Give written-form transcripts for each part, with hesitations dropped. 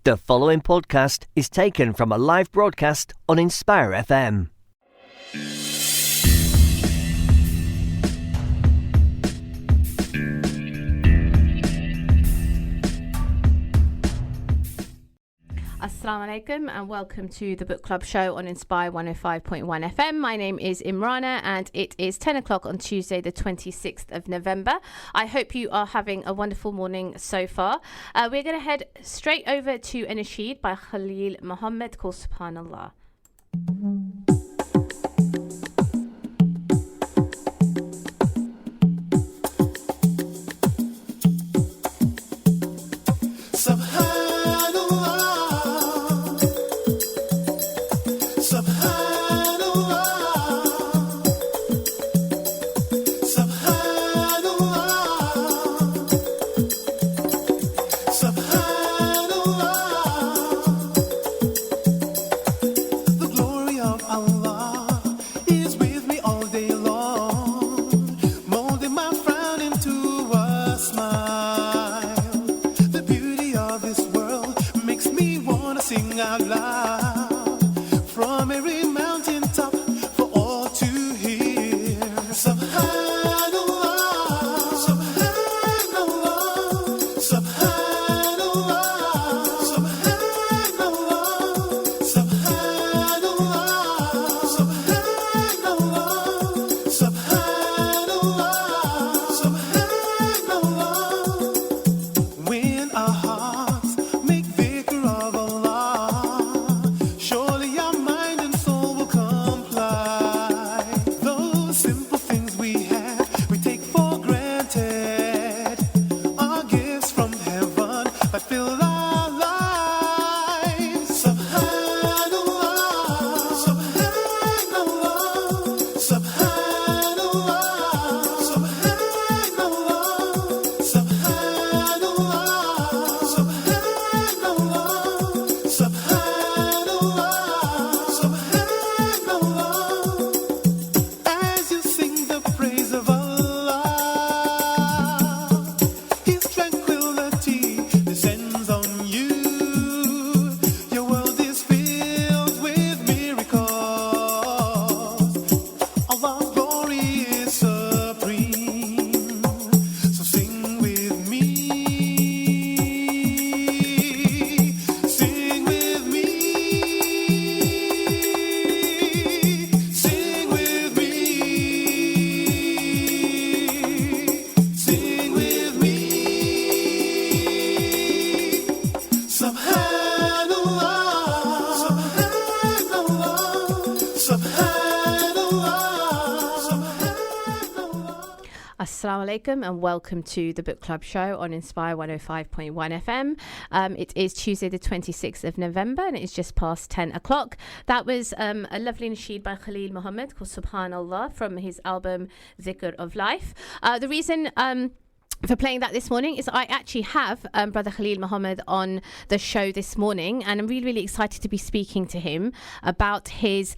The following podcast is taken from a live broadcast on Inspire FM. Assalamu alaikum and welcome to the Book Club show on Inspire 105.1 FM. My name is Imrana and it is 10 o'clock on Tuesday the 26th of November. I hope you are having a wonderful morning so far. We're going to head straight over to a nasheed by Khalil Muhammad called Subhanallah. Assalamu alaikum and welcome to the Book Club show on Inspire 105.1 FM. It is Tuesday the 26th of November and it's just past 10 o'clock. That was a lovely nasheed by Khalil Muhammad called Subhanallah from his album Zikr of Life. The reason for playing that this morning is I actually have Brother Khalil Muhammad on the show this morning and I'm really, really excited to be speaking to him about his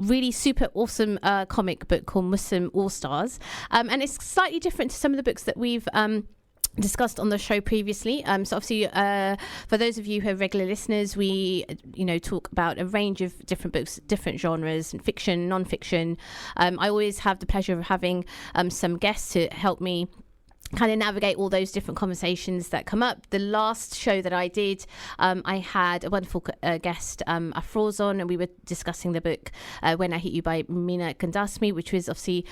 really super awesome comic book called Muslim All Stars, and it's slightly different to some of the books that we've discussed on the show previously. So obviously for those of you who are regular listeners, we talk about a range of different books, different genres, fiction, non-fiction. I always have the pleasure of having some guests to help me kind of navigate all those different conversations that come up. The last show that I did, I had a wonderful guest, Afroz, on, and we were discussing the book When I Hit You by Mina Kandasmi, which was obviously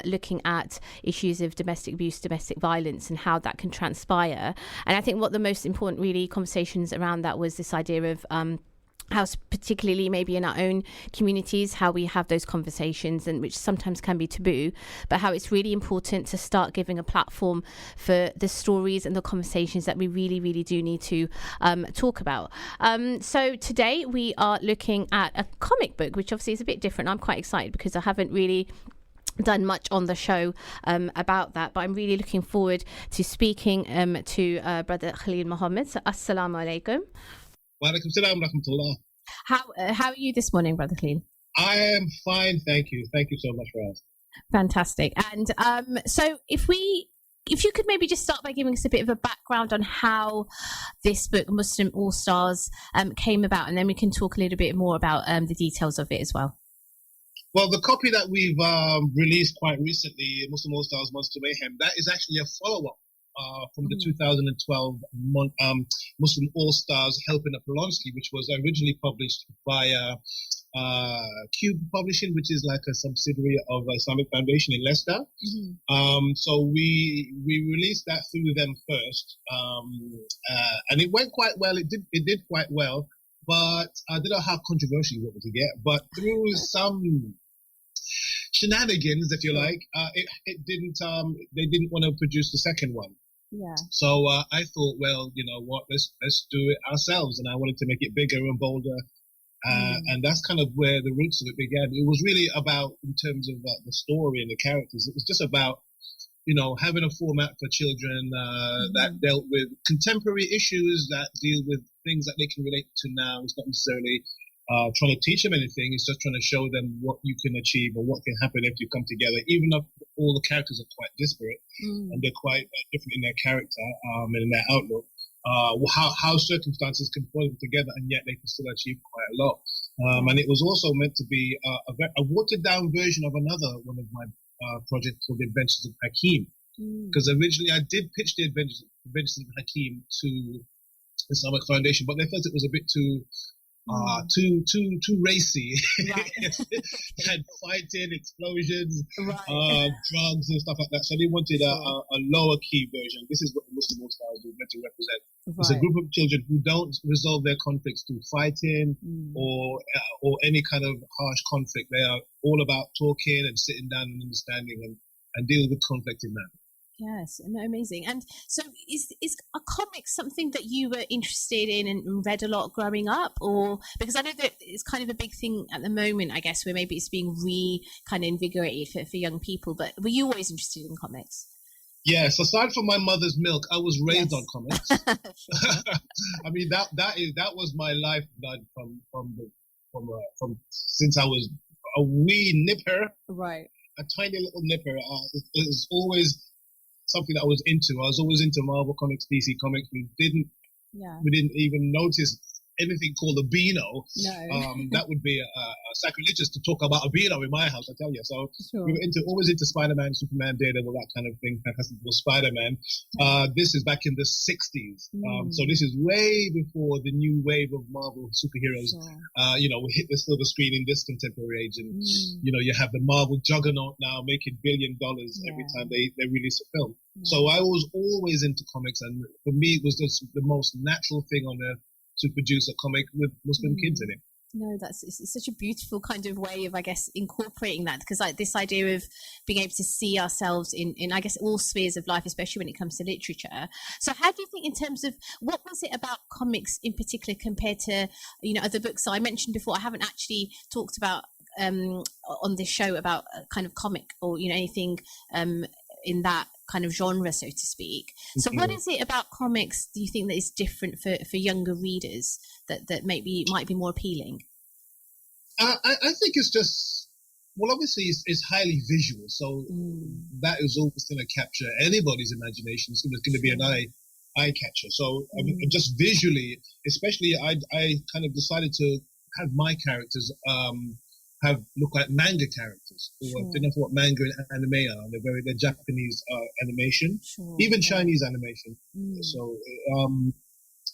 looking at issues of domestic abuse, domestic violence, and how that can transpire. And I think what the most important really conversations around that was this idea of how particularly maybe in our own communities, how we have those conversations, and which sometimes can be taboo, but how it's really important to start giving a platform for the stories and the conversations that we really, really do need to talk about. So today we are looking at a comic book, which obviously is a bit different. I'm quite excited because I haven't really done much on the show about that, but I'm really looking forward to speaking to Brother Khalil Muhammad. So assalamu alaikum. Wa alaikum salam wa rahmatullah. How are you this morning, Brother Khalil? I am fine, thank you. Thank you so much for asking. Fantastic. And so if we If you could maybe just start by giving us a bit of a background on how this book, Muslim All Stars, came about, and then we can talk a little bit more about the details of it as well. Well, the copy that we've released quite recently, Muslim All Stars Monster Mayhem, that is actually a follow-up from the 2012 Muslim All Stars Helping a Polonsky, which was originally published via Cube Publishing, which is like a subsidiary of Islamic Foundation in Leicester. So we released that through them first, and it went quite well. It did quite well, but I don't know how controversial you wanted to get. But through some shenanigans, if you like, it didn't. They didn't want to produce the second one. Yeah. So I thought, well, you know what, let's do it ourselves, and I wanted to make it bigger and bolder. And that's kind of where the roots of it began. It was really about, in terms of the story and the characters, it was just about, you know, having a format for children that dealt with contemporary issues, that deal with things that they can relate to now. It's not necessarily trying to teach them anything. It's just trying to show them what you can achieve or what can happen if you come together, even if all the characters are quite disparate and they're quite different in their character and in their outlook. How circumstances can pull them together and yet they can still achieve quite a lot. And it was also meant to be a watered down version of another one of my projects called The Adventures of Hakim. Because originally I did pitch The Adventures of Hakim to the Islamic Foundation, but they felt it was a bit too racy. Right. It had fighting, explosions, drugs and stuff like that. So they wanted a lower key version. This is what the Muslim All Stars are meant to represent. Right. It's a group of children who don't resolve their conflicts through fighting or any kind of harsh conflict. They are all about talking and sitting down and understanding and dealing with conflict in that. Yes, no, amazing. And so is a comic something that you were interested in and read a lot growing up? Or because I know that it's kind of a big thing at the moment, I guess, where maybe it's being kind of invigorated for young people, but were you always interested in comics? Yes, aside from my mother's milk, I was raised on comics. I mean, that was my lifeblood from since I was a wee nipper, right? A tiny little nipper. It was always something that I was into. I was always into Marvel Comics, DC Comics. We didn't even notice anything called a Beano. No. That would be sacrilegious to talk about a Beano in my house, I tell you. So we were always into Spider-Man, Superman, Daredevil, that kind of thing. Fantastic Four, Spider-Man. This is back in the 60s. So this is way before the new wave of Marvel superheroes. You know, we hit the silver screen in this contemporary age. And, you know, you have the Marvel juggernaut now making $1 billion every time they release a film. So I was always into comics. And for me, it was just the most natural thing on earth to produce a comic with Muslim kids in it. No, it's such a beautiful kind of way of, I guess, incorporating that, because like this idea of being able to see ourselves in I guess all spheres of life, especially when it comes to literature. So how do you think, in terms of what was it about comics in particular compared to, you know, other books? So I mentioned before, I haven't actually talked about on this show about kind of comic or, you know, anything in that kind of genre, so to speak. So what is it about comics, do you think, that is different for younger readers that maybe might be more appealing? I think it's just, well, obviously it's highly visual, so that is always going to capture anybody's imagination. It's going to be an eye catcher. So I mean, just visually, especially, I kind of decided to have my characters look like manga characters, or if you know what manga and anime are. They're Japanese animation, even Chinese animation. So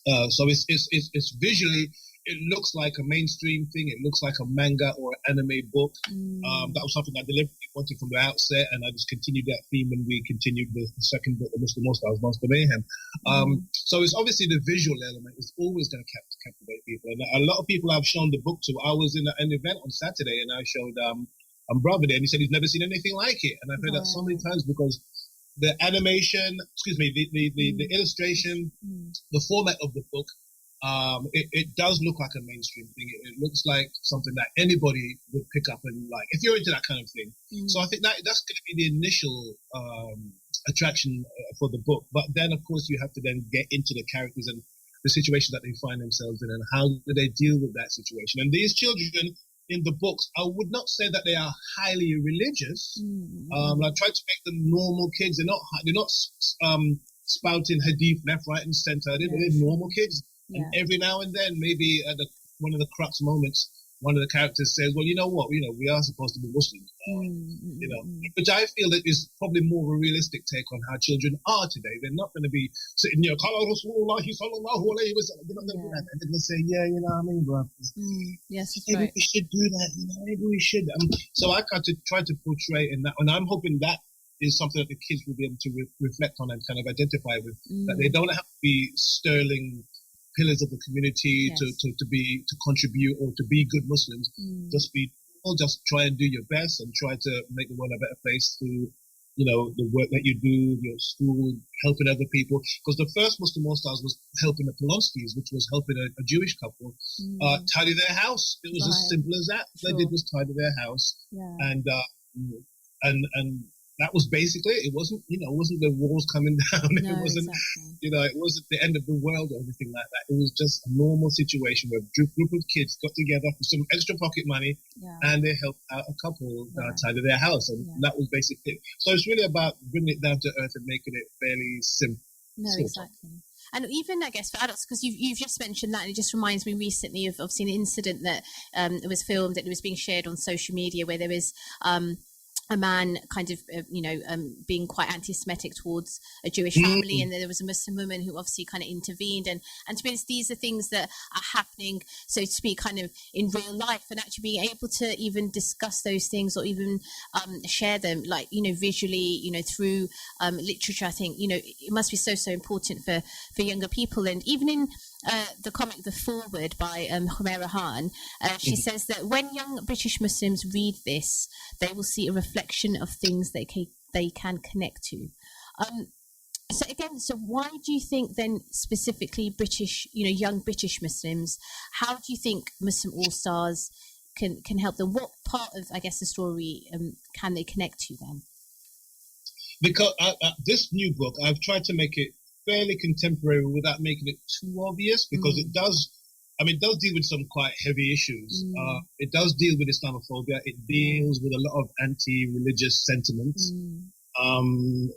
it's visually, it looks like a mainstream thing. It looks like a manga or an anime book. That was something I deliberately wanted from the outset, and I just continued that theme when we continued the second book, the Muslim All Stars, Monster Mayhem. So it's obviously the visual element is always going to captivate people, and a lot of people I've shown the book to. I was in an event on Saturday, and I showed brother there, and he said he's never seen anything like it, and I've heard that so many times because the animation, the illustration, the format of the book. It does look like a mainstream thing. It looks like something that anybody would pick up and like, if you're into that kind of thing. So I think that's going to be the initial attraction for the book. But then, of course, you have to then get into the characters and the situation that they find themselves in, and how do they deal with that situation. And these children in the books, I would not say that they are highly religious. I try to make them normal kids. They're not spouting hadith left, right, and center. They're normal kids. And every now and then, maybe at one of the crux moments, one of the characters says, "Well, you know what? We are supposed to be Muslims." Which I feel that is probably more of a realistic take on how children are today. They're not going to be sitting there, "Qala Rasulullah sallallahu alayhi wa sallam." They're not going to do that. They're going to say, "Yeah, you know what I mean, bro. Yes, that's maybe right. we should do that. Maybe we should." So I try to portray in that, and I'm hoping that is something that the kids will be able to reflect on and kind of identify with. That they don't have to be sterling pillars of the community to contribute or to be good Muslims. Just try and do your best and try to make the world a better place through, the work that you do, your school, helping other people. Because the first Muslim All Stars was helping the Polonskis, which was helping a Jewish couple tidy their house. It was as simple as that. They did was tidy their house, and that was basically it. Wasn't the walls coming down? No, it wasn't exactly. it wasn't the end of the world or anything like that. It was just a normal situation where a group of kids got together for some extra pocket money and they helped out a couple tidy their house, and that was basically it. So it's really about bringing it down to earth and making it fairly simple. No, exactly. And even, I guess, for adults, because you've just mentioned that, and it just reminds me recently of seeing an incident that was filmed and it was being shared on social media where there was a man kind of, being quite anti-Semitic towards a Jewish family, and there was a Muslim woman who obviously kind of intervened. And to be honest, these are things that are happening, so to speak, kind of in real life, and actually being able to even discuss those things or even share them, like, visually, through literature. I think, it must be so important for younger people. And even in the comic The Forward by Humaira Khan, she says that when young British Muslims read this, they will see a reflection of things they can connect to. So why do you think then specifically British, young British Muslims, how do you think Muslim All Stars can help them? What part of, I guess, the story can they connect to then? Because this new book, I've tried to make it fairly contemporary without making it too obvious, because it does deal with some quite heavy issues. It does deal with Islamophobia. It deals with a lot of anti-religious sentiments.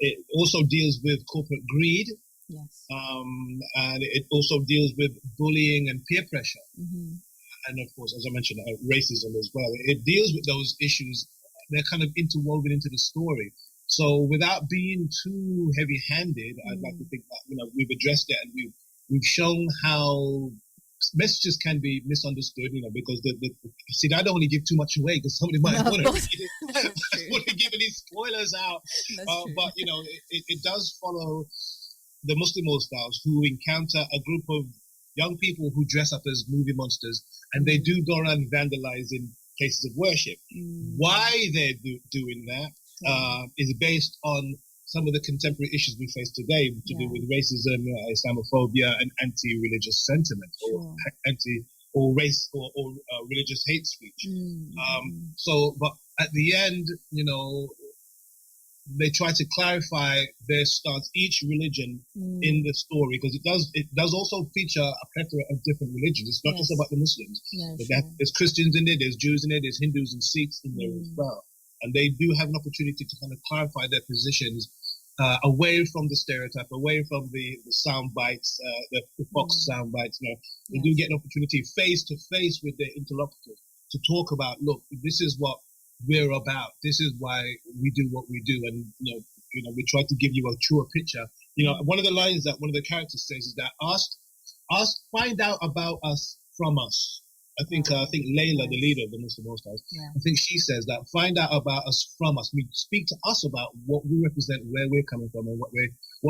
It also deals with corporate greed. Yes. And it also deals with bullying and peer pressure. And of course, as I mentioned, racism as well. It deals with those issues. They're kind of interwoven into the story. So without being too heavy-handed, I'd like to think that, we've addressed it and we've shown how messages can be misunderstood, because I don't want to give too much away because somebody might want to read it. I don't want to give any spoilers out. But, it does follow the Muslim All Stars who encounter a group of young people who dress up as movie monsters, and they do go around vandalizing places of worship. Why they're doing that is based on some of the contemporary issues we face today to do with racism, Islamophobia, and anti-religious sentiment, or race or religious hate speech. But at the end, they try to clarify their stance, each religion in the story, because it does also feature a plethora of different religions. It's not just about the Muslims. There's Christians in there, there's Jews in there, there's Hindus and Sikhs in there as well. And they do have an opportunity to kind of clarify their positions away from the stereotype, away from the sound bites, the Fox sound bites. They do get an opportunity face to face with their interlocutors to talk about, look, this is what we're about. This is why we do what we do. And, we try to give you a truer picture. One of the lines that one of the characters says is that find out about us from us. I think Layla, the leader of the Muslim All Stars, I think she says that find out about us from us. Speak to us about what we represent, where we're coming from, and what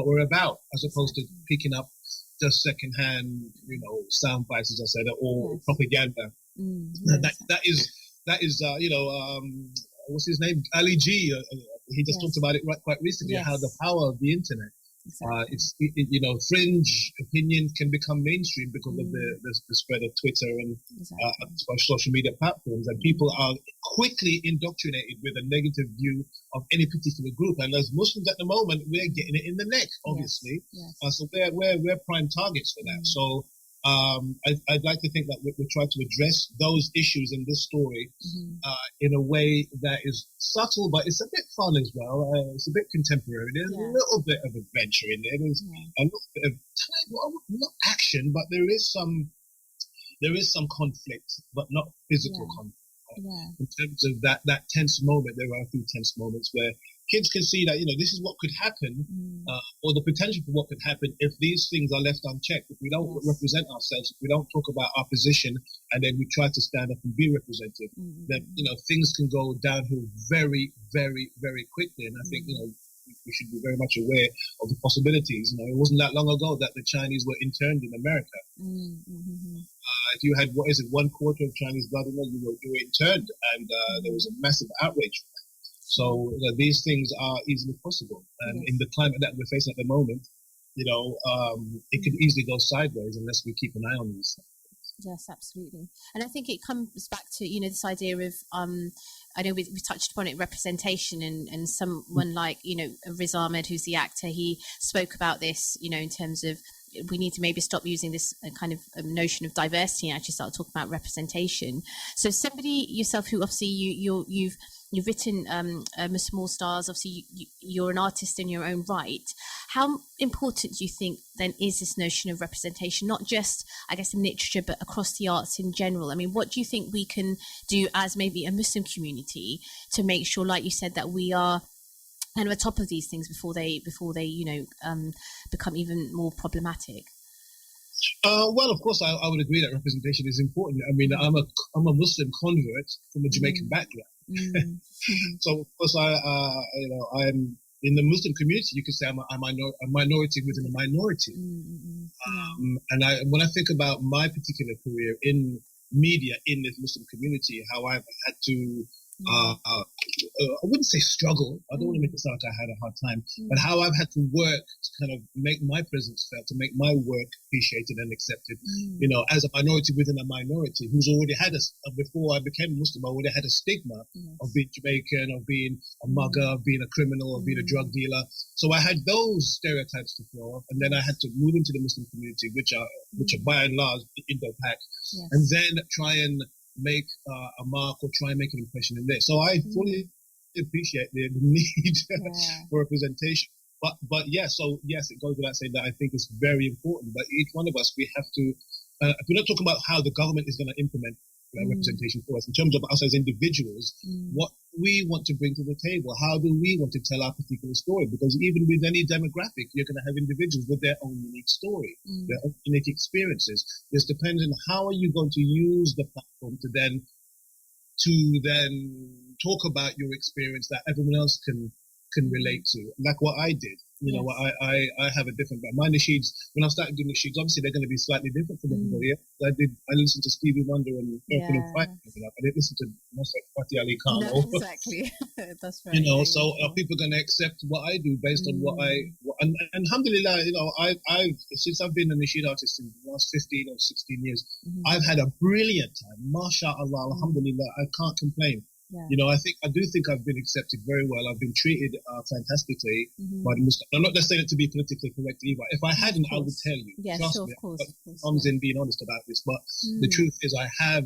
we're about, as opposed to picking up just secondhand, sound bites, as I said, or propaganda. That is, what's his name? Ali G. He just talked about it quite recently. How the power of the internet. It's fringe opinion can become mainstream because of the spread of Twitter and social media platforms, and people are quickly indoctrinated with a negative view of any particular group. And as Muslims at the moment, we're getting it in the neck, obviously. So we're prime targets for that. So I'd like to think that we try to address those issues in this story in a way that is subtle, but it's a bit fun as well. It's a bit contemporary. There's a little bit of adventure in there. There's a little bit of not action, but there is some conflict, but not physical conflict. In terms of that tense moment, there are a few tense moments where kids can see that, this is what could happen, or the potential for what could happen if these things are left unchecked. If we don't represent ourselves, if we don't talk about our position, and then we try to stand up and be represented, then, things can go downhill very, very, very quickly. And I think, we should be very much aware of the possibilities. It wasn't that long ago that the Chinese were interned in America. If you had, 1/4 of Chinese blood, you were interned, and there was a massive outrage. So these things are easily possible, and in the climate that we're facing at the moment, it could easily go sideways unless we keep an eye on these. Yes, absolutely. And I think it comes back to, this idea of, I know we touched upon it, representation, and someone like, Riz Ahmed, who's the actor, he spoke about this, in terms of we need to maybe stop using this kind of notion of diversity and actually start talking about representation. So somebody yourself who obviously you've written Muslim All Stars, obviously you're an artist in your own right. How important do you think then is this notion of representation, not just, I guess, in literature, but across the arts in general? I mean, what do you think we can do as maybe a Muslim community to make sure, like you said, that we are kind of on top of these things before they become even more problematic? Well, of course, I would agree that representation is important. I mean, I'm a Muslim convert from a Jamaican background, so of course I'm in the Muslim community. You could say I'm a minority within a minority. And when I think about my particular career in media in this Muslim community, how I've had to I wouldn't say struggle. I don't want to make it sound like I had a hard time, but how I've had to work to kind of make my presence felt, to make my work appreciated and accepted. As a minority within a minority who's already had before I became Muslim, I already had a stigma of being Jamaican, of being a mugger, of being a criminal, of being a drug dealer. So I had those stereotypes to throw off, and then I had to move into the Muslim community, which are by and large Indo-Pak, and then try and make a mark or try and make an impression in there. So I fully appreciate the need for representation. But yes, it goes without saying that I think it's very important. But each one of us, we have to, if we're not talking about how the government is going to implement representation for us, in terms of us as individuals, what we want to bring to the table, how do we want to tell our particular story? Because even with any demographic, you're going to have individuals with their own unique story, their own unique experiences. This depends on how are you going to use the platform to then talk about your experience that everyone else can relate to, like what I did. I have a different background. My nasheeds, when I started doing nasheeds, obviously they're going to be slightly different from everybody else. I listened to Stevie Wonder and Earth, Wind and Fire. I didn't listen to Fatih Ali Khan. No, exactly. That's right. So are people going to accept what I do based on and alhamdulillah, I've since I've been a nasheed artist in the last 15 or 16 years, I've had a brilliant time. MashaAllah, alhamdulillah, I can't complain. I do think I've been accepted very well. I've been treated fantastically by the Muslim. I'm not just saying it to be politically correct either. If I hadn't, I would tell you. Trust me. Of course, comes in being honest about this. But the truth is, I have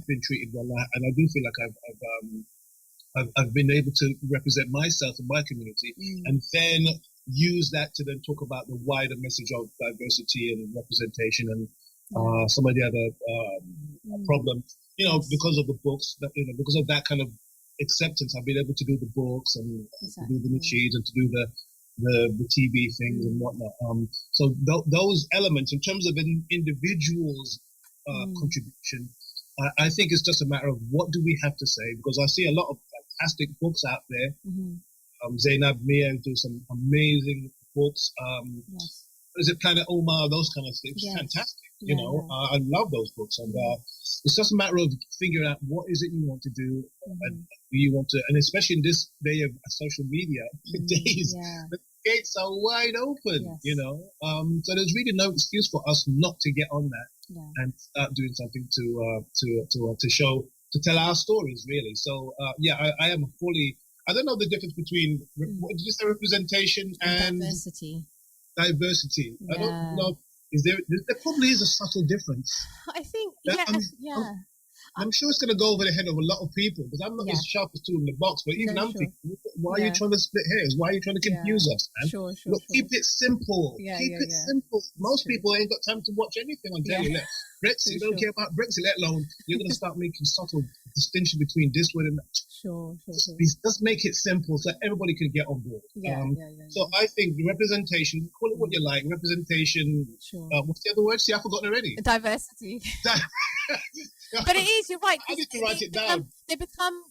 been treated well, and I do feel like I've been able to represent myself and my community, and then use that to then talk about the wider message of diversity and representation and some of the other problems. Because of the books, because of that kind of acceptance, I've been able to do the books and to do the nasheeds and to do the TV things and whatnot. So those elements, in terms of an individual's contribution, I think it's just a matter of what do we have to say, because I see a lot of fantastic books out there. Zainab Mia do some amazing books. Is it Planet Omar? Those kind of things. Fantastic. I love those books, and it's just a matter of figuring out what is it you want to do, and do you want to, and especially in this day of social media, days, the gates are wide open. So there's really no excuse for us not to get on that and start doing something to show, to tell our stories, really. So I am fully. I don't know the difference between what did you say, representation and diversity. I don't know. is there probably is a subtle difference. I think, I'm sure it's going to go over the head of a lot of people because I'm not as sharp as two in the box, but even I'm thinking, why are you trying to split hairs? Why are you trying to confuse us, man? Sure. Look, keep it simple. Keep it simple. Most people ain't got time to watch anything on telly. Brexit, you don't care about Brexit, let alone you're going to start making subtle distinction between this word and that. Sure. Just make it simple so everybody can get on board. So I think representation, call it what you like, representation, what's the other word? See, I've forgotten already. Diversity. But it is, you're right. I need to write it down. They become,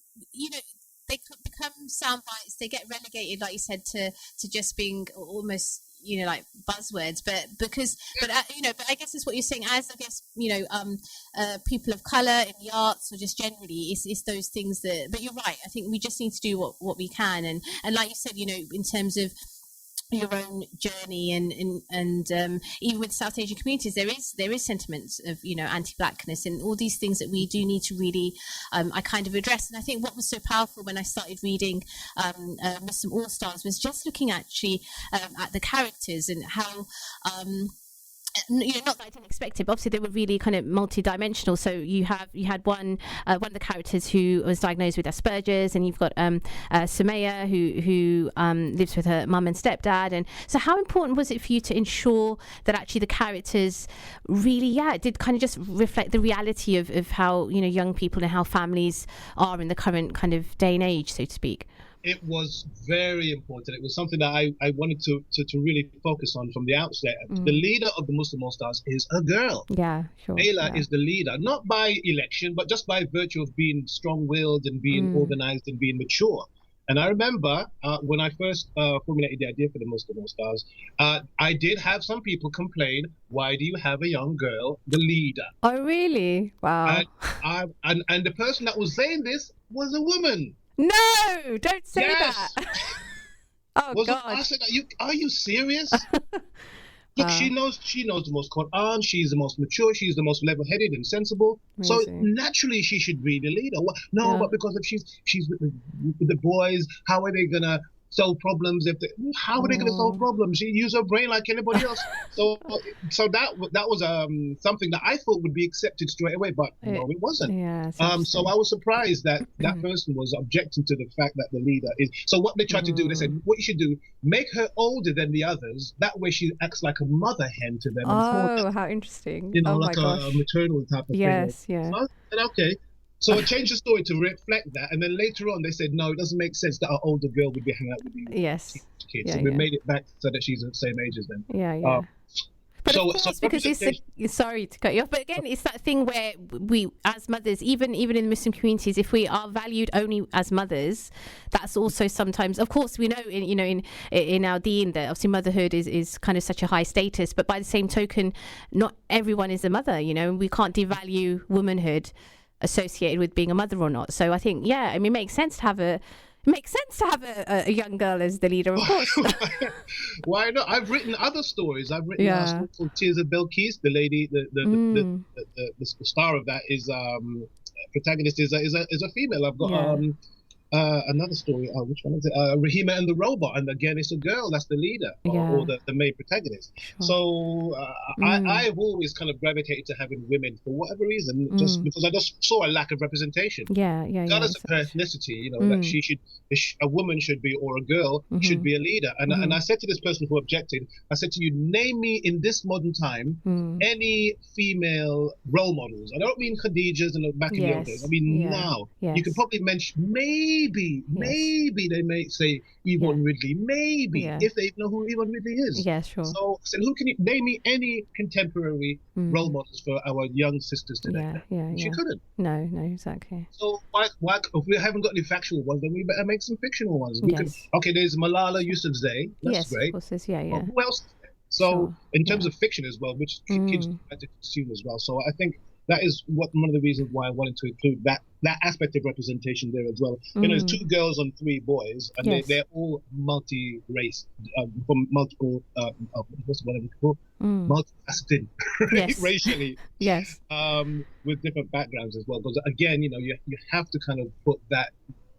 they become sound bites. They get relegated, like you said, to just being almost, like buzzwords. But I guess it's what you're saying. As I guess, people of color in the arts, or just generally, it's those things that. But you're right. I think we just need to do what we can, and like you said, in terms of your own journey and even with South Asian communities, there is sentiments of anti-blackness and all these things that we do need to really I kind of address. And I think what was so powerful when I started reading Muslim All Stars was just looking actually at the characters and how not that I didn't expect it, but obviously they were really kind of multi-dimensional. So you had one of the characters who was diagnosed with Asperger's, and you've got Sumaya who lives with her mum and stepdad. And so how important was it for you to ensure that actually the characters really did kind of just reflect the reality of how young people and how families are in the current kind of day and age, so to speak? It was very important. It was something that I wanted to really focus on from the outset. The leader of the Muslim All Stars is a girl. Yeah, sure. Ayla is the leader, not by election, but just by virtue of being strong-willed and being organized and being mature. And I remember when I first formulated the idea for the Muslim All Stars, I did have some people complain, why do you have a young girl, the leader? Oh, really? Wow. And the person that was saying this was a woman. No, don't say that. God. I said, are you serious? Look, she knows the most Quran. She's the most mature. She's the most level-headed and sensible. Amazing. So naturally, she should be the leader. But because if she's with the boys, how are they gonna solve problems? How are they going to solve problems? She use her brain like anybody else. So that was something that I thought would be accepted straight away, but no, it wasn't. So I was surprised that that person was objecting to the fact that the leader is. So what they tried to do, they said, what you should do, make her older than the others. That way she acts like a mother hen to them. Oh, how interesting! Like a maternal type of thing. Yes. So I said, okay. So I changed the story to reflect that, and then later on they said, no, it doesn't make sense that our older girl would be hanging out with you kids. So we made it back so that she's the same age as them. But of course, because it's sorry to cut you off, but again, it's that thing where we, as mothers, even in Muslim communities, if we are valued only as mothers, that's also sometimes, of course, we know in our deen that obviously motherhood is kind of such a high status, but by the same token, not everyone is a mother. We can't devalue womanhood associated with being a mother or not. So I think, it makes sense to have a young girl as the leader, of course. Why not? I've written other stories. I've written a story called Tears of Belkis. The lady, the star of that is protagonist is a female. I've got another story. Which one is it? Rahima and the Robot, and again, it's a girl that's the leader or the main protagonist. Sure. So I've always kind of gravitated to having women for whatever reason, just because I just saw a lack of representation. Regardless of her ethnicity, that a woman should be, or a girl should be a leader. And I said to this person who objected, I said to you, name me in this modern time any female role models. I don't mean Khadijas and back in the old days. I mean now. You can probably mention maybe they may say Yvonne Ridley, if they know who Yvonne Ridley is. Sure. So who can you name me any contemporary role models for our young sisters today? She couldn't. No, exactly. So why if we haven't got any factual ones, then we better make some fictional ones. There's Malala Yousafzai. That's great. Of course, Well, who else? So in terms of fiction as well, which kids like to consume as well. So I think that is one of the reasons why I wanted to include that aspect of representation there as well. There's 2 girls and 3 boys, and they're all multi-race, from multiple, what's the word called? Multifaceted, racially. With different backgrounds as well. Because again, you have to kind of put that.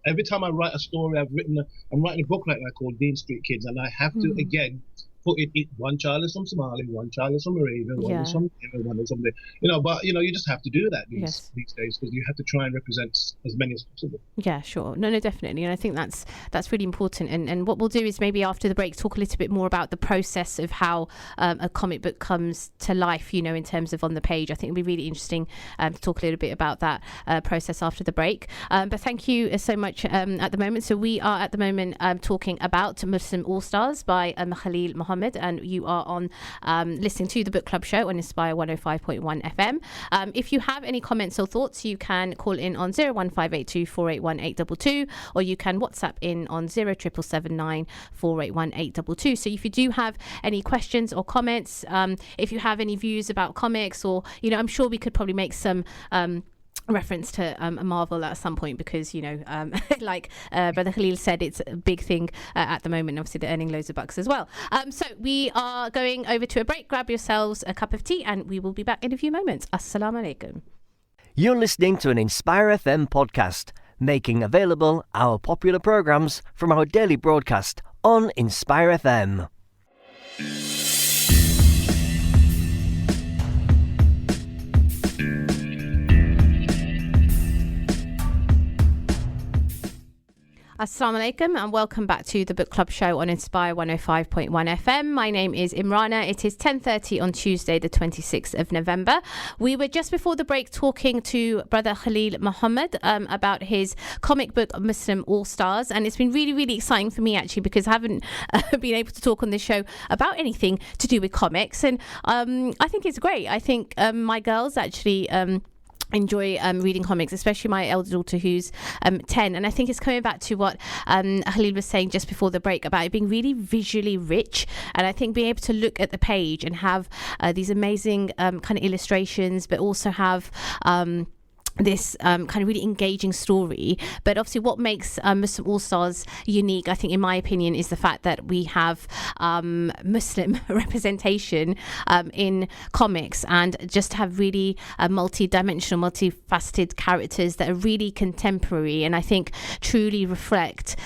Every time I write a story, I'm writing a book like that called Dean Street Kids, and I have to again put it. One child is from Somali, one child is from Arabia, one is from one is from there. But you just have to do that these days, because you have to try and represent as many as possible. Yeah, sure. No, definitely. And I think that's really important. And what we'll do is maybe after the break talk a little bit more about the process of how a comic book comes to life, in terms of on the page. I think it'll be really interesting to talk a little bit about that process after the break. But thank you so much at the moment. So we are at the moment talking about Muslim All-Stars by Khalil Muhammad, and you are on listening to the Book Club Show on Inspire 105.1 FM. If you have any comments or thoughts, you can call in on 01582 481 822, or you can WhatsApp in on 07779 481 822. So if you do have any questions or comments, if you have any views about comics, or I'm sure we could probably make some reference to a Marvel at some point, because like Brother Khalil said, it's a big thing at the moment. Obviously they're earning loads of bucks as well. So we are going over to a break. Grab yourselves a cup of tea and we will be back in a few moments. Assalamu alaikum. You're listening to an Inspire FM podcast, making available our popular programs from our daily broadcast on Inspire FM. Assalamu alaikum and welcome back to the Book Club Show on Inspire 105.1 FM. My name is Imrana. It is 10:30 on Tuesday, the 26th of November. We were just before the break talking to Brother Khalil Muhammad about his comic book Muslim All-Stars, and it's been really, really exciting for me actually, because I haven't been able to talk on this show about anything to do with comics, and I think it's great. I think my girls actually enjoy reading comics, especially my elder daughter who's 10, and I think it's coming back to what Khalil was saying just before the break about it being really visually rich, and I think being able to look at the page and have these amazing kind of illustrations, but also have this kind of really engaging story. But obviously what makes Muslim All-Stars unique, I think in my opinion, is the fact that we have Muslim representation in comics, and just have really multi-dimensional, multifaceted characters that are really contemporary, and I think truly reflect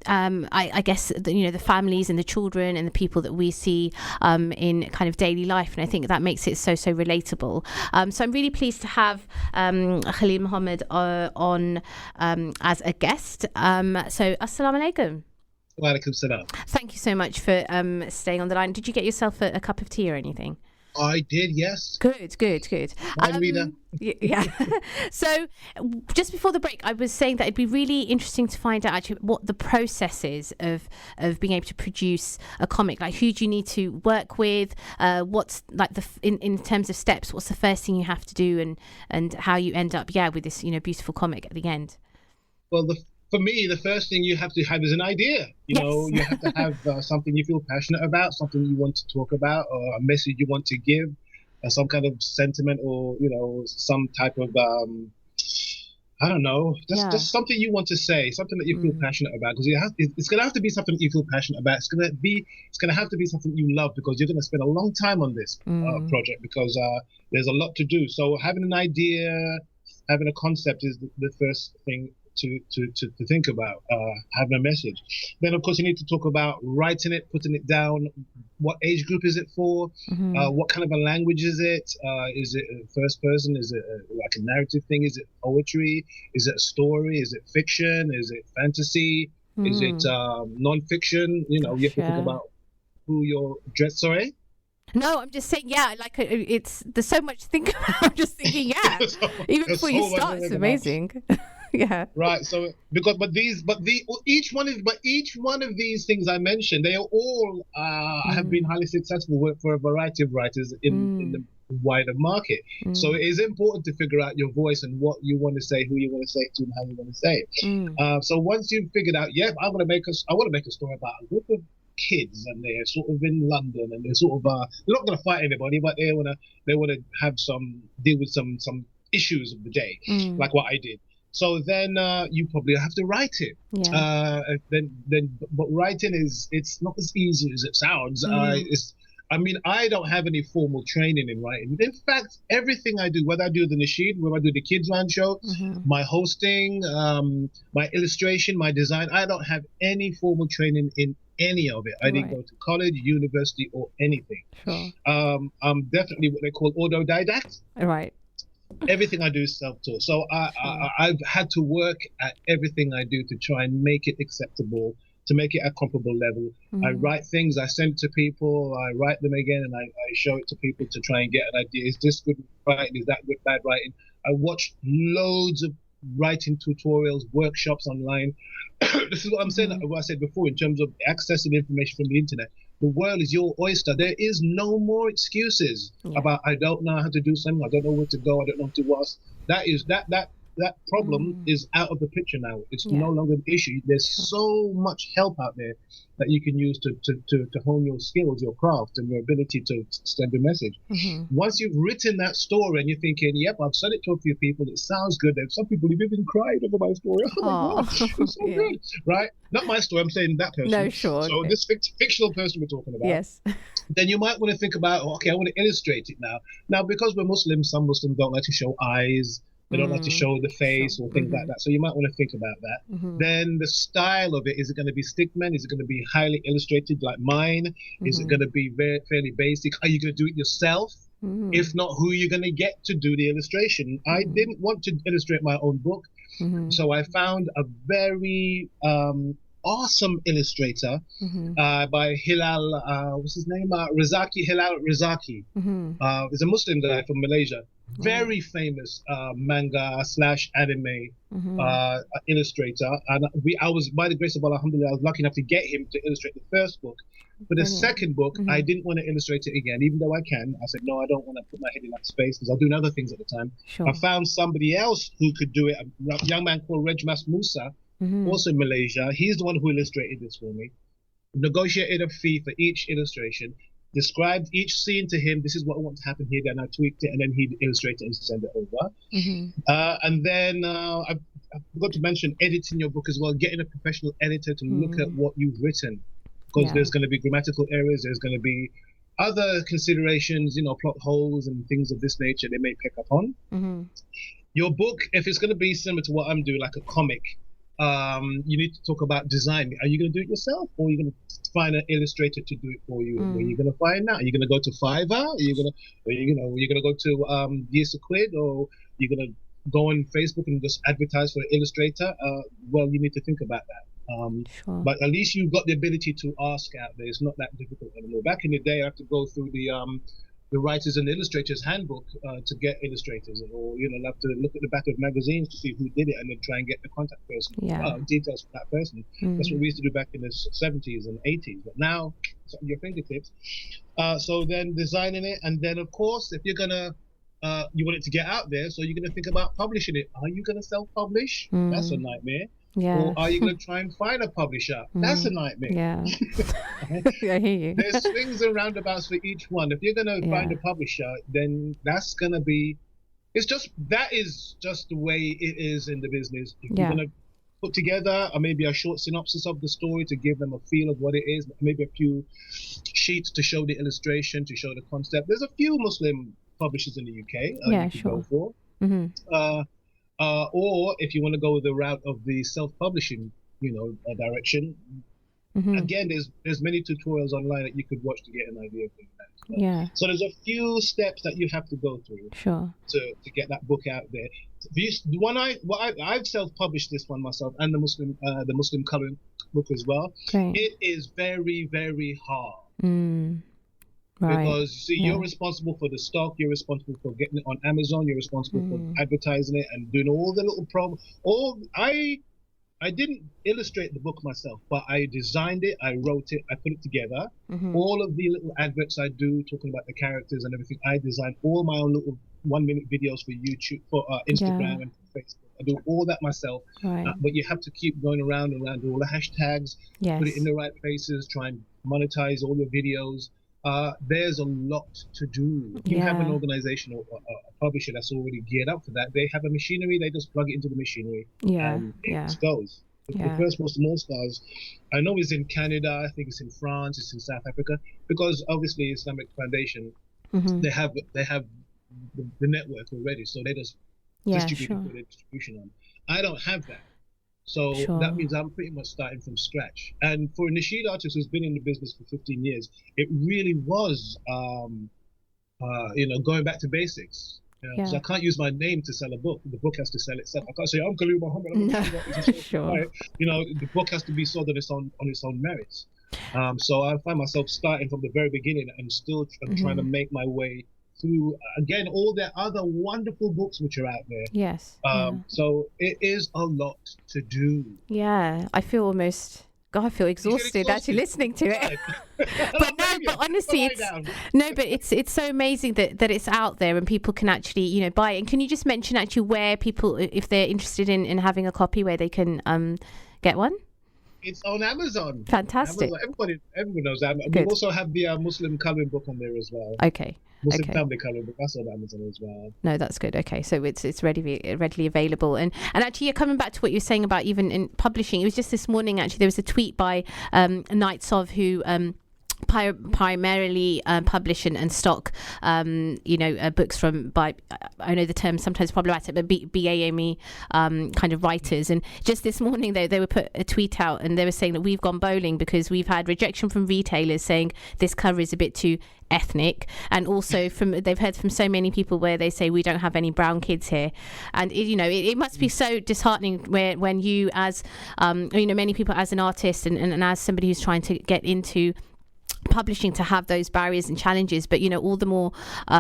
I guess the families and the children and the people that we see in kind of daily life, and I think that makes it so relatable. So I'm really pleased to have Khalil Muhammad on as a guest. So assalamu alaikum. Wa alaikum salam. Thank you so much for staying on the line. Did you get yourself a cup of tea or anything? I did, yes. Good. Yeah. So just before the break, I was saying that it'd be really interesting to find out actually what the process is of being able to produce a comic. Like, who do you need to work with? What's like in terms of steps? What's the first thing you have to do, and how you end up with this beautiful comic at the end? Well, for me, the first thing you have to have is an idea. You have to have something you feel passionate about, something you want to talk about, or a message you want to give, some kind of sentiment, or some type of I don't know, just something you want to say, something that you feel passionate about, because it's going to have to be something that you feel passionate about. It's going to have to be something you love, because you're going to spend a long time on this project, because there's a lot to do. So having an idea, having a concept is the first thing to think about, having a message. Then of course you need to talk about writing it, putting it down. What age group is it for? What kind of a language is it? Is it first person? Is it like a narrative thing? Is it poetry? Is it a story? Is it fiction? Is it fantasy? Is it non-fiction? You have to think about who you're dressed. Sorry? No, I'm just saying, there's so much to think about. I'm just thinking, even before you start, it's amazing. Yeah. Right. So each one of these things I mentioned, they are all have been highly successful for a variety of writers in the wider market. So it is important to figure out your voice and what you want to say, who you want to say it to, and how you want to say it. So once you've figured out, I want to make a story about a group of kids, and they're sort of in London, and they're sort of they're not going to fight anybody, but they want to have deal with some issues of the day, like what I did. So then you probably have to write it. But writing it's not as easy as it sounds. I don't have any formal training in writing. In fact, everything I do, whether I do the nasheed, whether I do the Kids Round show, my hosting, my illustration, my design, I don't have any formal training in any of it. I didn't go to college, university, or anything. Sure. I'm definitely what they call autodidact. Right. Everything I do is self-taught. So I've had to work at everything I do to try and make it acceptable, to make it at comparable level. I write things, I send to people, I write them again, and I show it to people to try and get an idea. Is this good writing? Is that good bad writing? I watch loads of writing tutorials, workshops online. This is what I'm saying, what I said before, in terms of accessing information from the internet. The world is your oyster. There is no more excuses about I don't know how to do something, I don't know where to go, I don't know what to ask. That problem is out of the picture now. It's no longer an issue. There's so much help out there that you can use to hone your skills, your craft, and your ability to send a message. Once you've written that story and you're thinking, yep, I've said it to a few people, it sounds good. And some people have even cried over my story. Oh my gosh, it's so good, right? Not my story, I'm saying that person. No, sure. So this fictional person we're talking about. Yes. Then you might want to think about, okay, I want to illustrate it now. Now, because we're Muslims, some Muslims don't like to show eyes. They don't like to show the face or things like that. So you might want to think about that. Then the style of it, is it going to be stickman? Is it going to be highly illustrated like mine? Is it going to be fairly basic? Are you going to do it yourself? If not, who are you going to get to do the illustration? I didn't want to illustrate my own book. So I found a very awesome illustrator by Hilal, what's his name? Hilal Razaki. He's a Muslim guy from Malaysia. Very famous manga / anime illustrator, and I was, by the grace of Allah, alhamdulillah, I was lucky enough to get him to illustrate the first book. For the second book, I didn't want to illustrate it again, even though I can. I said, no, I don't want to put my head in that space because I was doing other things at the time. I found somebody else who could do it, a young man called Rejmas Musa, also in Malaysia. He's the one who illustrated this for me. Negotiated a fee for each illustration. Described each scene to him. This is what I want to happen here. Then I tweaked it, and then he'd illustrate it and send it over. And then I forgot to mention editing your book as well. Getting a professional editor to look at what you've written, because there's going to be grammatical errors. There's going to be other considerations, plot holes and things of this nature they may pick up on. Your book, if it's going to be similar to what I'm doing, like a comic, you need to talk about design. Are you going to do it yourself, or are you going to find an illustrator to do it for you? Where are you going to find that? Are you going to go to Fiverr? Are you going to go to Years of Quid, or you're going to go on Facebook and just advertise for an illustrator? Well, you need to think about that. But at least you've got the ability to ask out there. It's not that difficult anymore. Back in the day, I had to go through the writers and illustrators handbook to get illustrators, or have to look at the back of magazines to see who did it and then try and get the contact person, details for that person. That's what we used to do back in the 70s and 80s, but now it's at your fingertips. So then designing it, and then of course if you're gonna you want it to get out there, so you're gonna think about publishing it. Are you gonna self-publish? That's a nightmare. Or are you going to try and find a publisher? That's a nightmare. I hear you. There's swings and roundabouts for each one. If you're going to find a publisher, then that's going to be, that is just the way it is in the business. If you're going to put together maybe a short synopsis of the story to give them a feel of what it is, maybe a few sheets to show the illustration, to show the concept. There's a few Muslim publishers in the UK you can go for. Or if you want to go the route of the self-publishing, direction, again, there's many tutorials online that you could watch to get an idea of that. So there's a few steps that you have to go through to get that book out there. I've self-published this one myself, and the Muslim coloring book as well. It is very, very hard. Because you're responsible for the stock, you're responsible for getting it on Amazon, you're responsible for advertising it and doing all the little I didn't illustrate the book myself, but I designed it, I wrote it, I put it together. All of the little adverts I do, talking about the characters and everything, I designed all my own little 1-minute videos for YouTube, for Instagram and Facebook. I do all that myself. But you have to keep going around and around all the hashtags, put it in the right places, try and monetize all your videos. There's a lot to do. If you have an organization or a publisher that's already geared up for that, they have a machinery, they just plug it into the machinery and it goes. The first most small stars, I know, is in Canada, I think it's in France, it's in South Africa, because obviously Islamic Foundation, they have the network already, so they just distribute it for their distribution on. I don't have that. So Sure. that means I'm pretty much starting from scratch. And for a nasheed artist who's been in the business for 15 years, it really was, going back to basics. Because Yeah. I can't use my name to sell a book. The book has to sell itself. I can't say I'm Khalil Muhammad. I'm a nasheed artist. Sure. Right? The book has to be sold on its own merits. So I find myself starting from the very beginning and still trying to make my way through again all the other wonderful books which are out there. Yes. So it is a lot to do. Yeah. I feel almost. God, I feel exhausted actually listening to it. But honestly, it's so amazing that it's out there and people can actually, buy it. And can you just mention actually where people, if they're interested in having a copy, where they can get one? It's on Amazon. Fantastic. Everybody knows that. Good. We also have the Muslim colouring book on there as well. Okay. Muslim family colouring book. That's on Amazon as well. No, that's good. Okay, so it's readily available. And actually, you're coming back to what you're saying about even in publishing. It was just this morning, actually, there was a tweet by Knights of who primarily publish and stock books by I know the term sometimes problematic, but BAME kind of writers. And just this morning they were put a tweet out and they were saying that we've gone bowling because we've had rejection from retailers saying this cover is a bit too ethnic, and also they've heard from so many people where they say we don't have any brown kids here. And it must be so disheartening when you as many people as an artist and as somebody who's trying to get into publishing to have those barriers and challenges, but all the more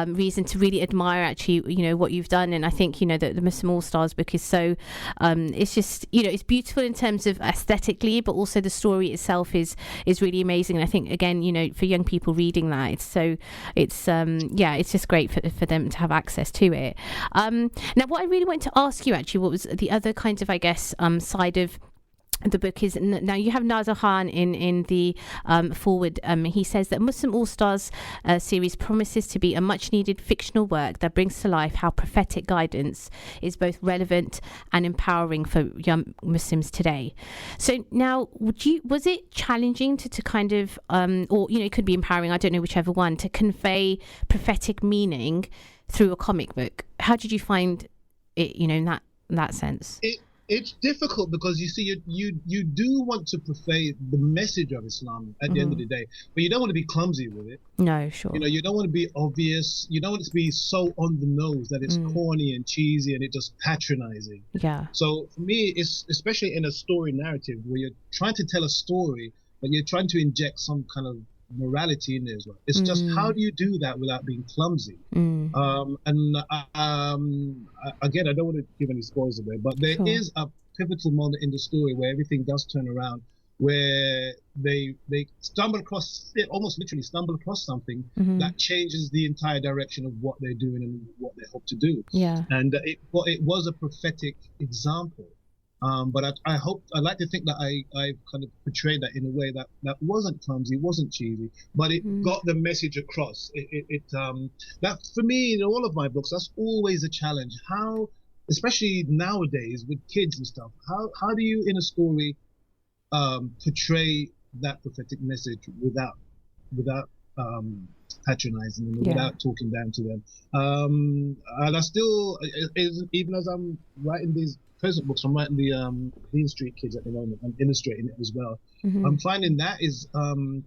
reason to really admire actually what you've done. And I think the Muslim All Stars book is so it's just it's beautiful in terms of aesthetically, but also the story itself is really amazing. And I think again for young people reading that, it's just great for them to have access to it. Now what I really want to ask you actually, what was the other kind of side of the book is, now you have Nazar Khan in the forward. He says that Muslim All Stars series promises to be a much needed fictional work that brings to life how prophetic guidance is both relevant and empowering for young Muslims today. So now, was it challenging to kind of, or it could be empowering, I don't know, whichever one, to convey prophetic meaning through a comic book? How did you find it, in that sense? It's difficult because you see, you do want to portray the message of Islam at the end of the day, but you don't want to be clumsy with it. No, sure. You don't want to be obvious. You don't want it to be so on the nose that it's corny and cheesy and it just patronizing. Yeah. So for me, it's especially in a story narrative where you're trying to tell a story, but you're trying to inject some kind of morality in there as well. It's just, how do you do that without being clumsy? Again, I don't want to give any spoilers away, but there is a pivotal moment in the story where everything does turn around, where they almost literally stumble across something that changes the entire direction of what they're doing and what they hope to do. Yeah. And it was a prophetic example. But I'd like to think that I kind of portrayed that in a way that wasn't clumsy, wasn't cheesy, but it got the message across. That for me, in all of my books, that's always a challenge. How, especially nowadays with kids and stuff, how do you in a story portray that prophetic message without patronizing them, without talking down to them? And I still, even as I'm writing these present books, I'm writing the Dean Street Kids at the moment. I'm illustrating it as well. I'm finding that is we're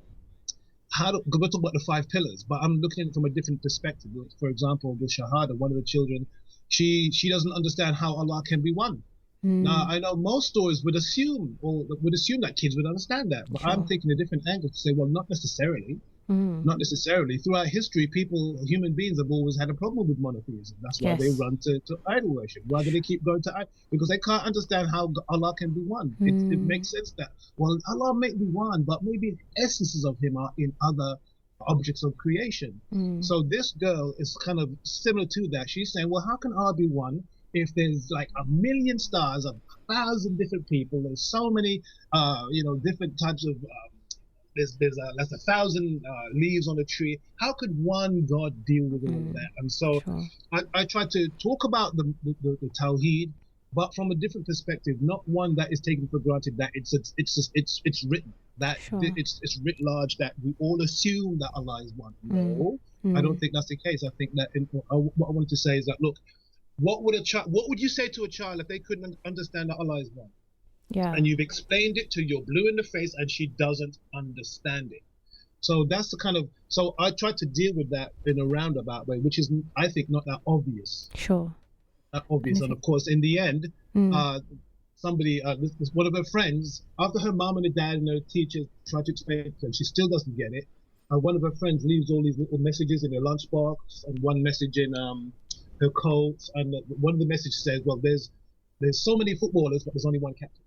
talking about the 5 pillars, but I'm looking at it from a different perspective. For example, with Shahada, one of the children, she doesn't understand how Allah can be one. Now, I know most stories would assume that kids would understand that, but I'm taking a different angle to say, well, not necessarily. Not necessarily. Throughout history, human beings have always had a problem with monotheism. That's why they run to idol worship. Why do they keep going to idol? Because they can't understand how Allah can be one. It makes sense that, well, Allah may be one, but maybe essences of Him are in other objects of creation. So this girl is kind of similar to that. She's saying, well, how can Allah be one if there's like 1 million stars, 1,000 different people, there's so many, different types of there's 1,000 leaves on a tree. How could one God deal with all of that? And so I try to talk about the Tawheed, but from a different perspective, not one that is taken for granted that it's written that it's writ large that we all assume that Allah is one. No, I don't think that's the case. I think that what I wanted to say is that, look, what would you say to a child if they couldn't understand that Allah is one? Yeah. And you've explained it to your blue in the face, and she doesn't understand it. So that's the kind of, so I try to deal with that in a roundabout way, which is, I think, not that obvious. Sure. That obvious. And of course, in the end, somebody, one of her friends, after her mom and her dad and her teachers try to explain it to her, she still doesn't get it. One of her friends leaves all these little messages in her lunchbox, and one message in her coat, and one of the messages says, well, there's so many footballers, but there's only one captain.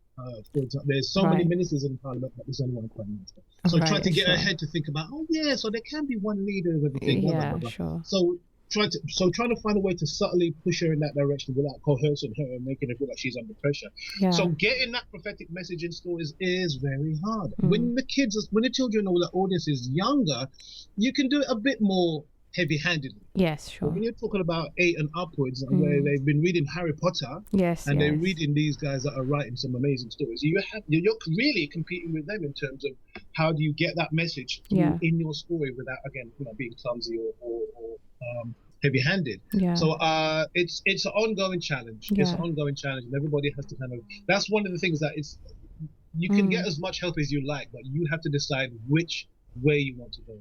There's so many ministers in Parliament, but there's only one Prime Minister. So try to get her head to think about, oh yeah, so there can be one leader of everything. Yeah, blah, blah, blah. sure. So trying to find a way to subtly push her in that direction without coercing her and making her feel like she's under pressure. Yeah. So getting that prophetic message in stories is very hard. When the children or the audience is younger, you can do it a bit more heavy-handedly. Yes, sure. But when you're talking about 8 and upwards, and where they've been reading Harry Potter, and they're reading these guys that are writing some amazing stories, you're really competing with them in terms of how do you get that message in your story without, again, being clumsy or heavy-handed. Yeah. So it's an ongoing challenge. It's an ongoing challenge, and everybody has to kind of. That's one of the things that you can get as much help as you like, but you have to decide which way you want to go.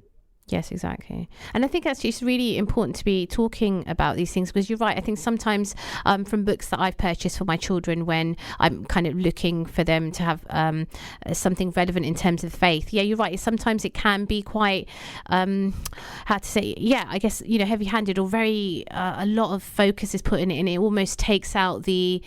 Yes, exactly. And I think actually it's really important to be talking about these things, because you're right. I think sometimes from books that I've purchased for my children, when I'm kind of looking for them to have something relevant in terms of faith, you're right. Sometimes it can be quite, I guess, heavy-handed, or very, a lot of focus is put in it, and it almost takes out the...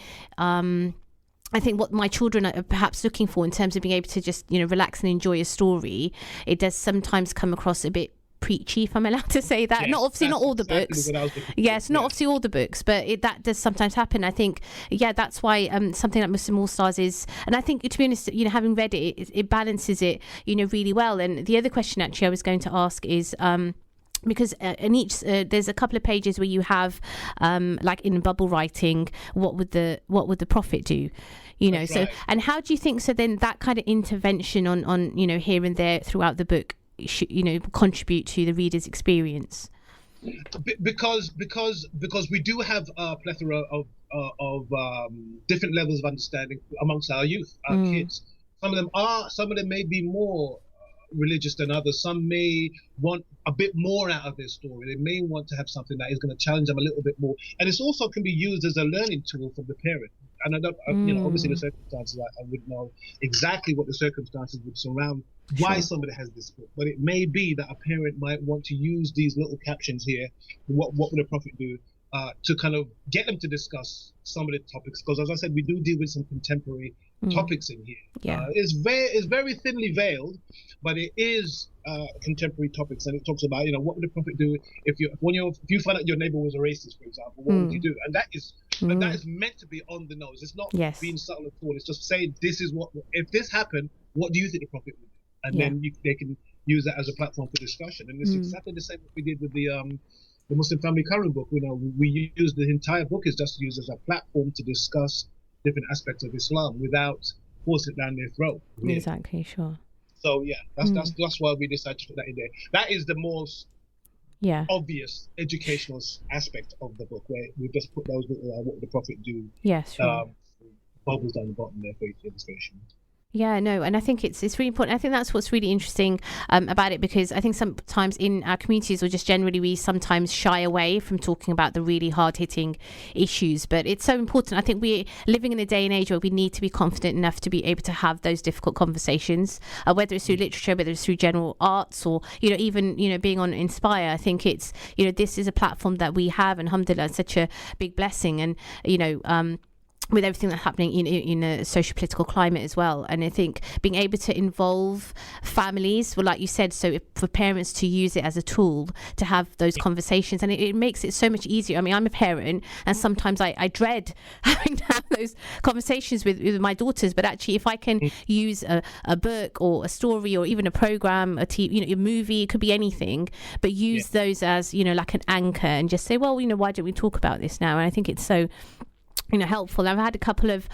I think what my children are perhaps looking for in terms of being able to just, relax and enjoy a story, it does sometimes come across a bit preachy, if I'm allowed to say that. Yes, not obviously not all the exactly books. Yes, not obviously all the books, but that does sometimes happen. I think, that's why something like Muslim All Stars is, and I think, to be honest, having read it balances it, really well. And the other question actually I was going to ask is, because in each there's a couple of pages where you have like in bubble writing, what would the prophet do, That's so right. And how do you think, so then that kind of intervention on here and there throughout the book should contribute to the reader's experience? Because we do have a plethora of different levels of understanding amongst our youth, our kids. Some of them may be more religious than others. Some may want a bit more out of their story. They may want to have something that is going to challenge them a little bit more, and it's also can be used as a learning tool for the parent. And I don't, obviously the circumstances, I wouldn't know exactly what the circumstances would surround why somebody has this book, but it may be that a parent might want to use these little captions here. What would a prophet do? To kind of get them to discuss some of the topics, because as I said, we do deal with some contemporary topics in here. It's very thinly veiled, but it is contemporary topics, and it talks about what would the prophet do if you find out your neighbor was a racist, for example, what would you do? And that is meant to be on the nose. It's not being subtle at all. It's just saying, this is what, if this happened, what do you think the prophet would do? And then they can use that as a platform for discussion. And it's exactly the same as we did with the Muslim Family Current book. We use the entire book is just used as a platform to discuss different aspects of Islam without forcing it down their throat. Really. Exactly, sure. So that's why we decided to put that in there. That is the most obvious educational aspect of the book, where we just put those little what would the prophet do? Yes, sure. Bubbles down the bottom there for each illustration. Yeah, no, and I think it's really important. I think that's what's really interesting about it, because I think sometimes in our communities, or just generally, we sometimes shy away from talking about the really hard-hitting issues. But it's so important. I think we're living in a day and age where we need to be confident enough to be able to have those difficult conversations, whether it's through literature, whether it's through general arts, or even being on Inspire. I think it's this is a platform that we have, and alhamdulillah, such a big blessing, and with everything that's happening in a social political climate as well. And I think being able to involve families, well, like you said, so for parents to use it as a tool to have those conversations, and it makes it so much easier. I mean, I'm a parent, and sometimes I dread having to have those conversations with my daughters, but actually if I can use a book or a story, or even a program, a movie, it could be anything, but use those as like an anchor, and just say, well, why don't we talk about this now? And I think it's so helpful. I've had a couple of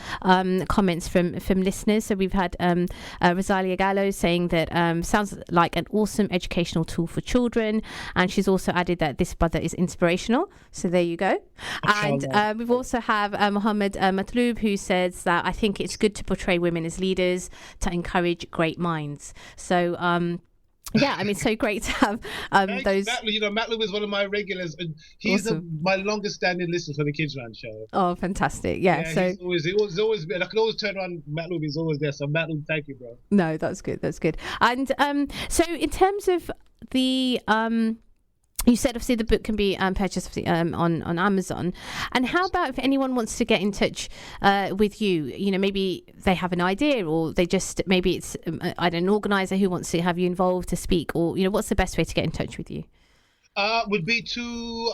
comments from listeners. So we've had Rosalia Gallo saying that sounds like an awesome educational tool for children, and she's also added that this brother is inspirational. So there you go. And we've also have Mohammed Matloub, who says that I think it's good to portray women as leaders to encourage great minds. So yeah, I mean, so great to have those. Matlub is one of my regulars, and he's Awesome. my longest-standing listener for the Kids Round show. Oh, fantastic! Yeah, so he's always been. I can always turn around. Matlub is always there. So Matlub, thank you, bro. no, that's good. That's good. And so in terms of the you said obviously the book can be purchased on Amazon. And how about if anyone wants to get in touch with you? Maybe they have an idea, or they just, maybe it's an organizer who wants to have you involved to speak, or what's the best way to get in touch with you? Would be to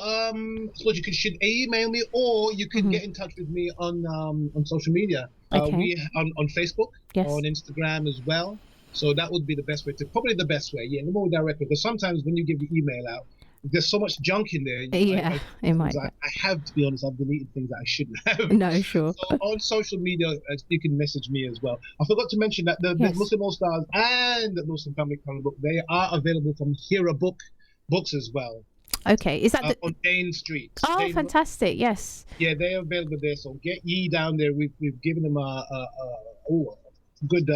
suppose you should email me, or you can get in touch with me on social media. Okay. We on Facebook, Yes. on Instagram as well. So that would be the best way probably the best way. Yeah, the more direct, because sometimes when you give the email out, there's so much junk in there. It might. I have to be honest, I've deleted things that I shouldn't have. No, sure. So on social media, you can message me as well. I forgot to mention that the Muslim All Stars and the Muslim Family Comic Book, they are available from Hira Books as well. Okay, is that on Dane Street? Oh, fantastic! Yes. Yeah, they're available there. So get ye down there. We've given them a good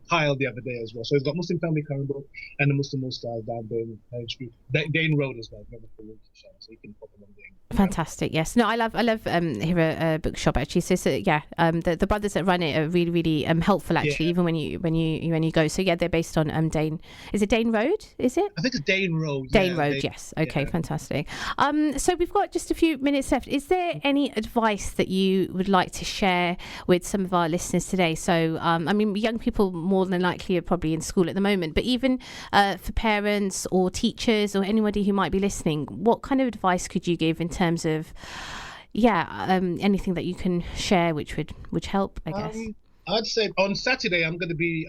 pile the other day as well. So we've got Muslim Family Comic Book and the Muslim All Stars down Dane Street, Dane Road as well. So you can pop them on Dane. Fantastic. Yes. No, I love Hira Bookshop actually. So yeah, the brothers that run it are really, really helpful actually. Yeah. Even when you go. So yeah, they're based on Dane. Is it Dane Road? Is it? I think it's Dane Road. Dane Road. Yes. Okay. Yeah. Fantastic. So we've got just a few minutes left. Is there any advice that you would like to share with some of our listeners today? So I mean, young people more than likely are probably in school at the moment, but even for parents or teachers or anybody who might be listening, what kind of advice could you give in terms of anything that you can share which would help, I guess? I'd say on Saturday I'm going to be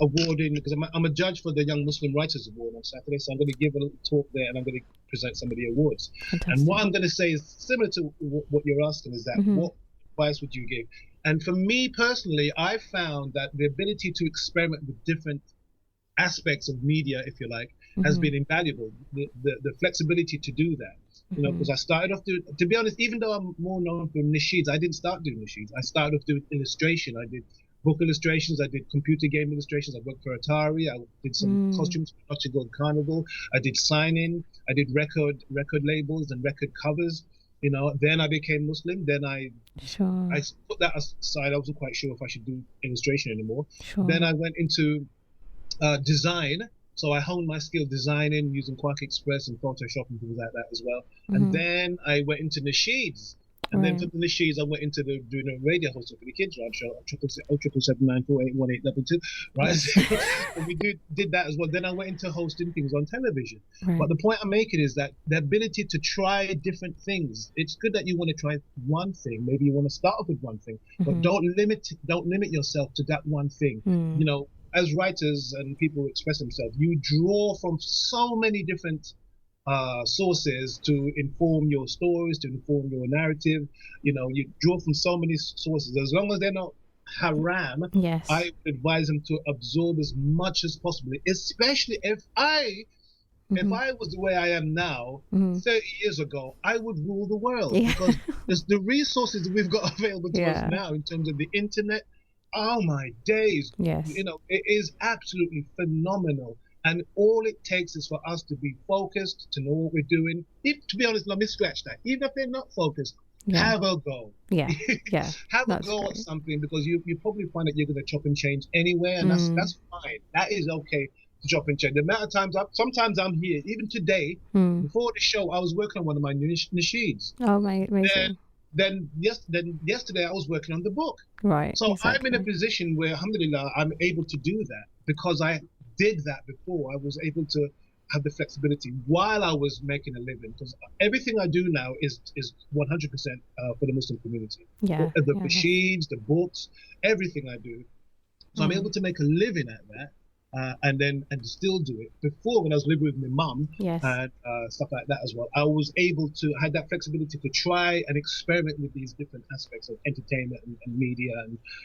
awarding, because I'm a judge for the Young Muslim Writers Award on Saturday, so I'm going to give a little talk there and I'm going to present some of the awards. Fantastic. And what I'm going to say is similar to what you're asking, is that what advice would you give? And for me personally, I found that the ability to experiment with different aspects of media, if you like, has been invaluable. The flexibility to do that, because I started off to be honest, even though I'm more known for nasheeds, I didn't start doing nasheeds. I started off doing illustration. I did book illustrations. I did computer game illustrations. I worked for Atari. I did some costumes for Portugal Carnival. I did signing. I did record labels and record covers. Then I became Muslim. Then I put that aside. I wasn't quite sure if I should do illustration anymore. Sure. Then I went into design. So I honed my skill designing using Quark Express and Photoshop and things like that as well. And then I went into nasheeds. And then from the nasheeds, I went into doing a radio hosting for the Kids Round show, 777-948-1822, right? So we did that as well. Then I went into hosting things on television. Right. But the point I'm making is that the ability to try different things. It's good that you want to try one thing. Maybe you want to start off with one thing, but don't limit yourself to that one thing. As writers and people who express themselves, you draw from so many different sources to inform your stories, to inform your narrative. You draw from so many sources. As long as they're not haram, yes, I would advise them to absorb as much as possible, especially if I was the way I am now, 30 years ago, I would rule the world, because there's the resources that we've got available to us now in terms of the internet. Oh my days. Yes. It is absolutely phenomenal. And all it takes is for us to be focused, to know what we're doing. To be honest, let me scratch that. Even if they're not focused, have a go. Yeah. Yeah. Have a go at something, because you probably find that you're going to chop and change anywhere, and that's fine. That is okay to chop and change. The amount of times sometimes I'm here, even today, before the show, I was working on one of my nasheeds. Oh my, amazing. Then yesterday I was working on the book. Right. So exactly. I'm in a position where, alhamdulillah, I'm able to do that because I did that before. I was able to have the flexibility while I was making a living, because everything I do now is 100% for the Muslim community. Yeah. The machines, the books, everything I do. So I'm able to make a living at that. and still do it. Before, when I was living with my mum Yes. and stuff like that as well, I was able to had that flexibility to try and experiment with these different aspects of entertainment and media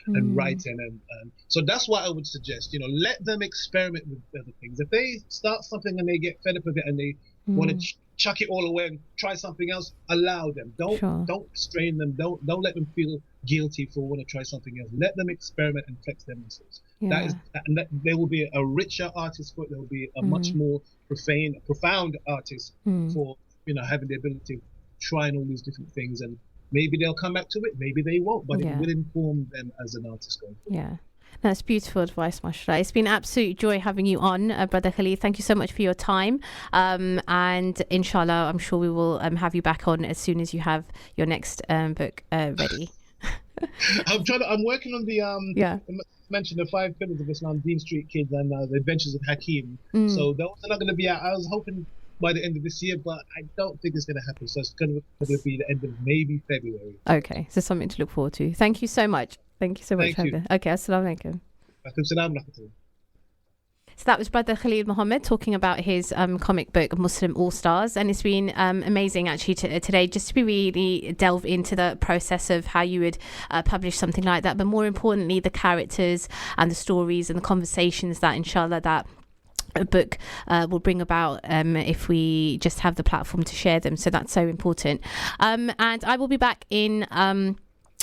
and writing and so that's what I would suggest. Let them experiment with other things. If they start something and they get fed up with it and they want to chuck it all away and try something else, allow them. Don't restrain them. Don't let them feel guilty for want to try something else. Let them experiment and flex their muscles. Yeah. There will be a richer artist for it. There will be a much more profound artist for having the ability of trying all these different things, and maybe they'll come back to it, maybe they won't, but it will inform them as an artist going forward. Yeah. That's beautiful advice, mashallah. It's been an absolute joy having you on, Brother Khalid. Thank you so much for your time. And inshallah, I'm sure we will have you back on as soon as you have your next book ready. I'm working on the mentioned the 5 Pillars of Islam, Dean Street Kids, and the Adventures of Hakim. So those are not going to be out. I was hoping by the end of this year, but I don't think it's going to happen. So it's going to be the end of maybe February. Okay, so something to look forward to. Thank you so much. Thank you so much. Thank you. Okay, assalamu alaikum. So that was Brother Khalid Muhammad talking about his comic book Muslim All Stars, and it's been amazing actually today just to really delve into the process of how you would publish something like that, but more importantly the characters and the stories and the conversations that inshallah that a book will bring about if we just have the platform to share them. So that's so important. And I will be back in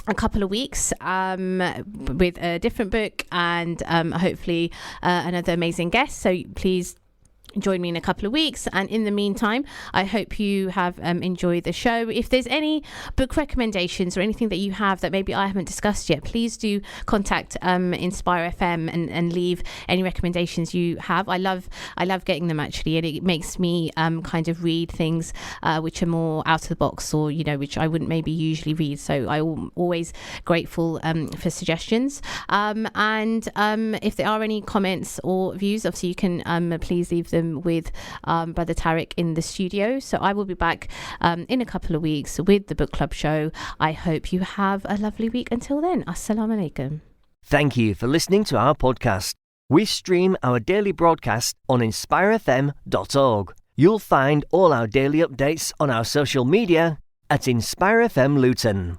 a couple of weeks with a different book and hopefully another amazing guest. So please join me in a couple of weeks, and in the meantime I hope you have enjoyed the show. If there's any book recommendations or anything that you have that maybe I haven't discussed yet, please do contact Inspire FM and leave any recommendations you have. I love getting them actually, and it makes me kind of read things which are more out of the box, or which I wouldn't maybe usually read. So I'm always grateful for suggestions, and if there are any comments or views, obviously you can please leave them with Brother Tariq in the studio. So I will be back in a couple of weeks with the book club show. I hope you have a lovely week until then. Assalamu alaikum. Thank you for listening to our podcast. We stream our daily broadcast on inspirefm.org. You'll find all our daily updates on our social media at Inspire FM Luton.